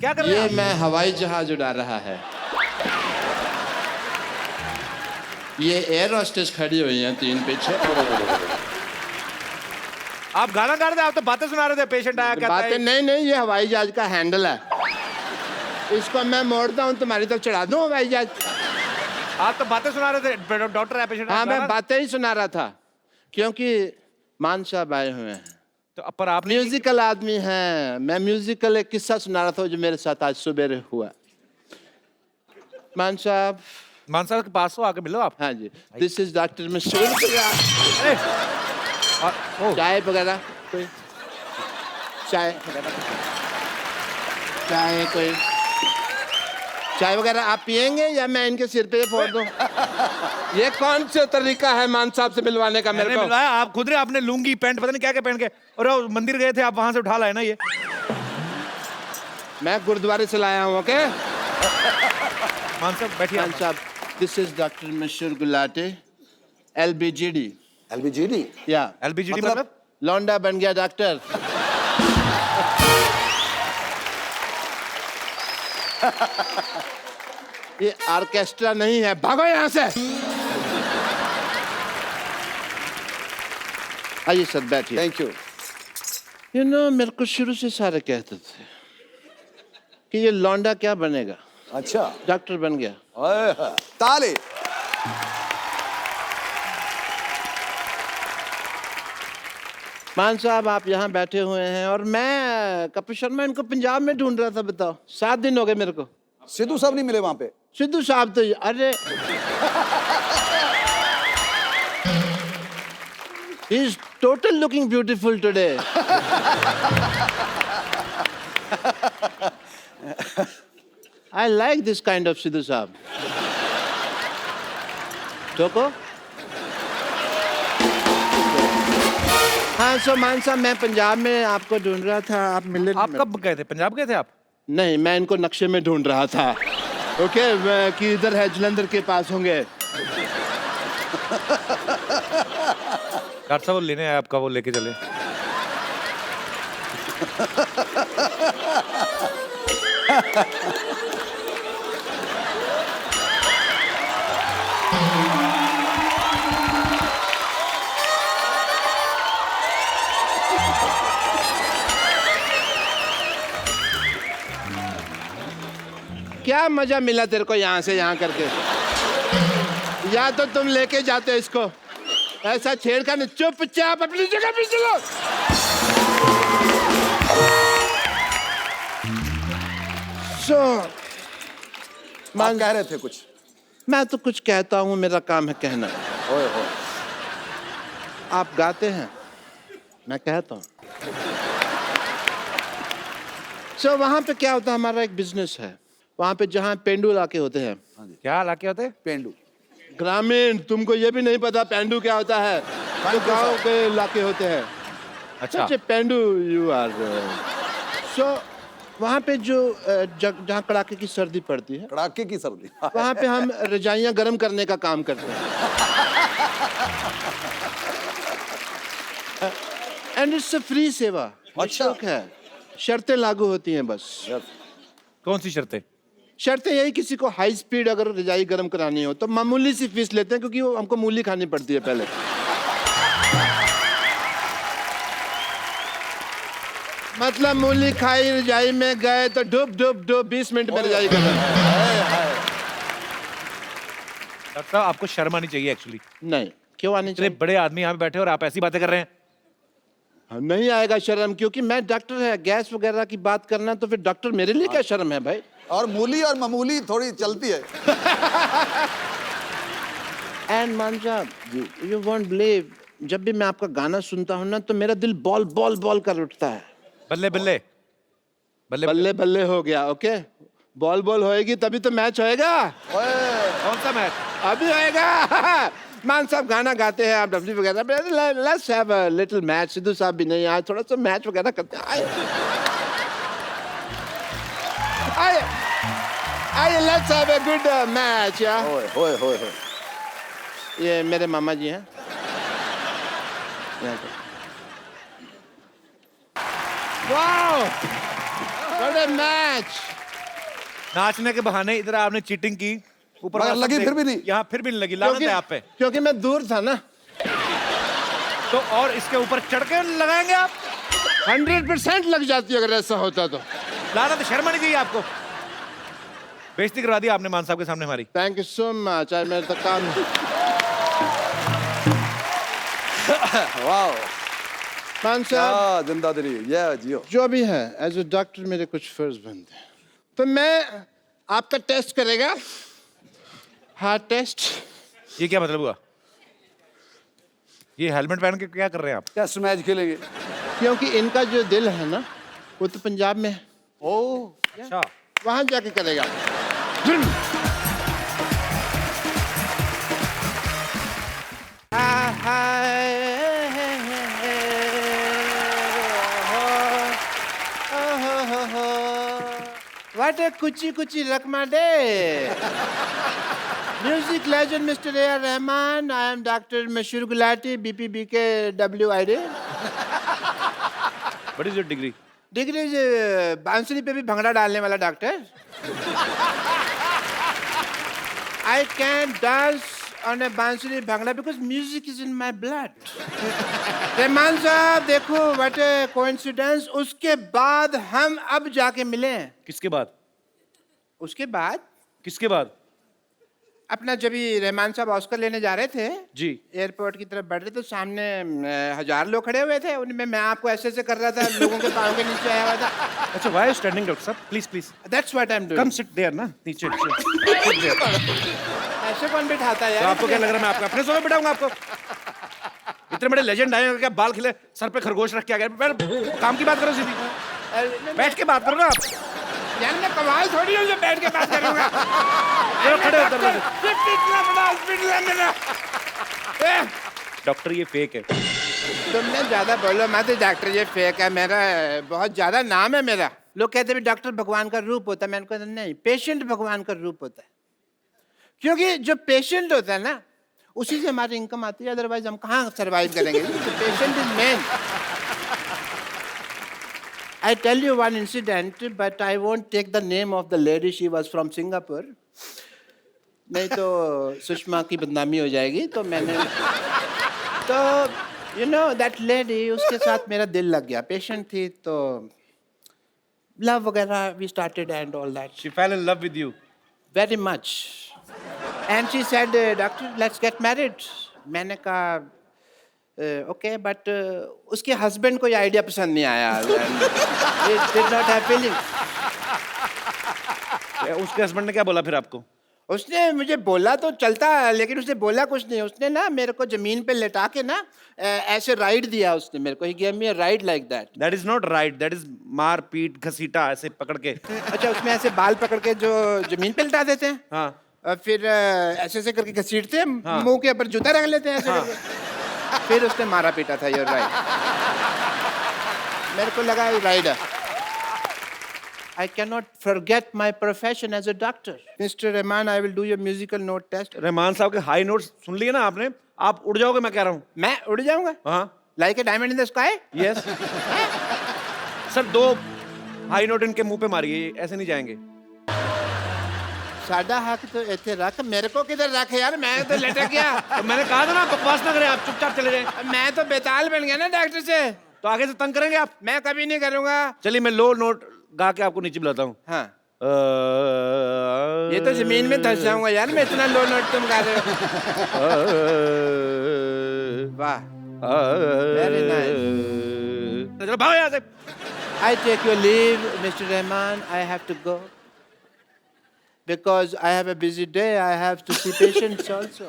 क्या कर रहे हैं ये मैं हवाई जहाज उड़ा रहा है। ये एयर होस्टेस खड़ी हुई हैं 3 पीछे। आप गाना गा रहे थे, आप तो बातें सुना रहे थे। पेशेंट आया कहता बातें है नहीं, ये हवाई जहाज का हैंडल है। इसको मैं मोड़ता हूँ तुम्हारी तरफ चढ़ा दूँ हवाई जहाज। आप तो बातें सुना रहे थे। डॉक्टर है, पेशेंट हाँ, मैं बातें ही सुना रहा था क्योंकि मान साहब आए हुए हैं। तो पर आप म्यूजिकल आदमी हैं। मैं म्यूजिकल एक किस्सा सुना रहा था जो मेरे साथ आज सुबह हुआ। मान साहब के पास हो, आके मिलो आप। हाँ जी, दिस इज डॉक्टर मिस्टर। चाय वगैरह कोई? चाय कोई चाय वगैरह आप पियेंगे या मैं इनके सिर पे फोड़ दूं? ये कौन सा तरीका है मान साहब से मिलवाने का? मेरे को मिलवाया आप खुद रहे, आपने लुंगी पैंट पता नहीं क्या क्या पहन के, और वो मंदिर गए थे आप, वहां से उठा लाए ना ये। मैं गुरुद्वारे से लाया हूँ। ओके मान साहब बैठिए। मान साहब, this is doctor mister Gulati, LBGD। LBGD? या LBGD मतलब लौंडा बन गया डॉक्टर। ये ऑर्केस्ट्रा नहीं है, भागो यहाँ से। आइए सर बैठिए। Thank you. यू नो, मेरे को शुरू से सारे कहते थे कि ये लौंडा क्या बनेगा, अच्छा, डॉक्टर बन गया। ताली। मान साहब आप यहाँ बैठे हुए हैं और मैं कपिल शर्मा इनको पंजाब में ढूंढ रहा था। बताओ, 7 दिन हो गए मेरे को। सिद्धू साहब नहीं मिले वहां पे? सिद्धू साहब तो अरे he is total looking beautiful today. I like this kind of Sidhu साहब। टोको? हाँ सो मान साहब, मैं पंजाब में आपको ढूंढ रहा था, आप मिले नहीं। आप कब गए थे? पंजाब गए थे आप? नहीं, मैं इनको नक्शे में ढूंढ रहा था। ओके, कि इधर है, जलंधर के पास होंगे। डॉक्टर साहब वो लेने आए आपका, वो लेके चले। क्या मजा मिला तेरे को यहाँ से यहाँ करके? या तो तुम लेके जाते इसको, ऐसा छेड़खानी। चुपचाप अपनी जगह पे चलो। आप कह रहे थे कुछ? मैं तो कुछ कहता हूँ, मेरा काम है कहना। ओए हो। आप गाते हैं, मैं कहता हूँ। वहां पे क्या होता है, हमारा एक बिजनेस है वहां पे जहाँ पेंडू इलाके होते हैं। क्या इलाके होते हैं? पेंडू। ग्रामीण, तुमको ये भी नहीं पता पेंडू क्या होता है? तो गांव के इलाके होते हैं। अच्छा, पेंडू यू आर। वहाँ पे जो जहाँ कड़ाके की सर्दी पड़ती है, कड़ाके की सर्दी, वहाँ पे हम रजाइयाँ गर्म करने का काम करते हैं। एंड इट्स अ फ्री सेवा। अच्छा है, शर्तें लागू होती हैं बस। कौन सी शर्तें? शर्तें यही, किसी को हाई स्पीड अगर रजाई गर्म करानी हो तो मामूली सी फीस लेते हैं, क्योंकि वो हमको मूली खानी पड़ती है पहले। मतलब मूली खाई, रजाई में गए तो डुब डुब डुब 20 मिनट में रजाई गर्म। डॉक्टर साहब आपको शर्म आनी चाहिए एक्चुअली। नहीं, क्यों आनी इतने चाहिए? बड़े आदमी यहाँ पे बैठे और आप ऐसी बातें कर रहे हैं। नहीं आएगा शर्म, क्योंकि मैं डॉक्टर है। गैस वगैरह की बात करना तो फिर डॉक्टर मेरे लिए क्या शर्म है भाई? और मूली और मामूली थोड़ी चलती है। एंड मान साहब, यू वोंट बिलीव, जब भी मैं आपका गाना सुनता हूँ ना तो मेरा दिल बॉल बॉल बॉल कर उठता है। बल्ले बल्ले बल्ले बल्ले बल्ले हो गया। ओके, बॉल बॉल होएगी तभी तो मैच होएगा। कौन सा मैच? अभी होएगा। मान साहब गाना गाते हैं, आप डब्ल्यू वगैरह, let's have a little match. Sidhu साहब भी नहीं आए, थोड़ा सा मैच वगैरह करते हैं। आइए, let's have a good match. होए होए होए होए। ये मेरे मामा जी हैं। Wow, what a match. नाचने के बहाने इधर आपने चीटिंग की, ऊपर मगर वाला सब लगी देख- फिर भी नहीं। यहाँ फिर भी नहीं लगी, लागत है आप पे। क्योंकि मैं दूर था ना। तो और इसके ऊपर चढ़ के लगाएंगे आप? 100% लग जाती अगर ऐसा होता तो। लागत शर्म नहीं चाहिए आपको। बेइज्जती करवा दी आपने मान साहब के सामने हमारी। Thank you so much. आज मेरा तो काम वाह, मान साहब, क्या जिंदा दिली, ये जियो। जो भी है एज ए डॉक्टर मेरे कुछ फर्ज बनते हैं। तो मैं आपका टेस्ट करेगा, हार्ट टेस्ट। ये क्या मतलब हुआ? ये हेलमेट पहन के क्या कर रहे हैं आप? टेस्ट मैच खेलेंगे। क्योंकि इनका जो दिल है ना वो तो पंजाब में है, ओ, अच्छा, वहां जाके करेगा। What a kuchi kuchi rakma day. Music legend Mr. A.R. Rahman. I am Dr. Mashur Gulati, BPBK WID. What is your degree? Degree बांसुरी पे भी भंगड़ा डालने वाला doctor. I can dance on a बांसुरी bhangra because music is in my blood. Rahman साहब देखो what a coincidence। उसके बाद हम अब जाके मिले। किसके बाद? उसके बाद किसके बाद? अपना जब भी रहमान साहब ऑस्कर लेने जा रहे थे जी। एयरपोर्ट की तरफ बढ़ रहे तो सामने 1000 लोग खड़े हुए थे, उनमें मैं आपको ऐसे ऐसे कर रहा था, लोगों के पाँव के नीचे आया हुआ था। अच्छा, व्हाई आर स्टैंडिंग डॉक्टर साहब? Please please That's what I'm doing। Come sit there ना, नीचे sit there। ऐसे कौन बिठाता है तो यार? आपको क्या लग रहा है मैं आपको अपने सोफे बिठाऊंगा आपको? इतने बड़े लेजेंड आए हैं, क्या बाल खिले, सर पे खरगोश रख के आ गए। काम की बात करो सीधी, बैठ के बात करो ना आप। यार मैं कमाल थोड़ी हूँ जो बैठ के बात करूंगा। चलो खड़े हो दरवाजे। इतना बड़ा हॉस्पिटल है मेरा। डॉक्टर ये फेक है। तुमने ज्यादा बोलो मत डॉक्टर, ये फेक है। मेरा बहुत ज्यादा नाम है मेरा। लोग कहते हैं डॉक्टर भगवान का रूप होता है, मैंने कहा नहीं, पेशेंट भगवान का रूप होता है। क्योंकि जो पेशेंट होता है ना उसी से हमारी इनकम आती है, अदरवाइज हम कहाँ सरवाइव करेंगे। Patient is main. I tell you one incident, but I won't take the name of the lady. She was from Singapore. नहीं तो सुषमा की बदनामी हो जाएगी। तो मैंने तो you know that lady, उसके साथ मेरा दिल लग गया। पेशेंट थी तो लव वगैरह we started and all that. She fell in love with you. Very much. And she said, doctor, let's get married. मैंने कहा ओके, बट उसके हस्बैंड को ये आइडिया पसंद नहीं आया। It did not have feelings. उसके हस्बैंड ने क्या बोला फिर आपको? उसने मुझे बोला तो चलता, लेकिन उसने बोला कुछ नहीं। उसने ना मेरे को जमीन पे लेटा के ना ऐसे राइड दिया उसने मेरे को। He gave me a ride like that. That is not right. That is मार पीट घसीटा ऐसे पकड़ के। अच्छा, उसमें ऐसे बाल पकड़ के जो जमीन पे लेटा देते हैं, हाँ। और फिर ऐसे ऐसे करके घसीटते हैं, हाँ। मुंह के ऊपर जूता रख लेते हैं ऐसे हाँ। करके। फिर उसने मारा पीटा था। Your right. मेरे को लगा rider. I cannot forget my profession as a doctor. Mr. Rahman, I will do your musical note test. Rahman साहब के हाई नोट्स सुन लिए ना आपने? आप उड़ जाओगे, मैं कह रहा हूँ। मैं उड़ जाऊंगा? हाँ। Like a diamond in the sky? Yes. Sir 2 high note इनके मुंह पे मारिए, ऐसे नहीं जाएंगे। सादा हक तो ऐसे रख, मेरे को किधर रख यार, मैं तो लटक गया। तो मैंने कहा था ना बकवास ना करें, आप चुपचाप चले जाएं। मैं तो बेताल बन गया ना डॉक्टर से। तो आगे से तंग करेंगे आप? मैं कभी नहीं करूंगा। चलिए मैं लो नोट गा के आपको नीचे बुलाता हूँ। हाँ, ये तो जमीन में धंस जाऊंगा यार, मैं इतना लो नोट तुम गा रहे हो। वाह, वेरी नाइस। चलो भागो यहाँ से। I take your leave, Mr. Rahman. I have to go because I have a busy day. I have to see patients also.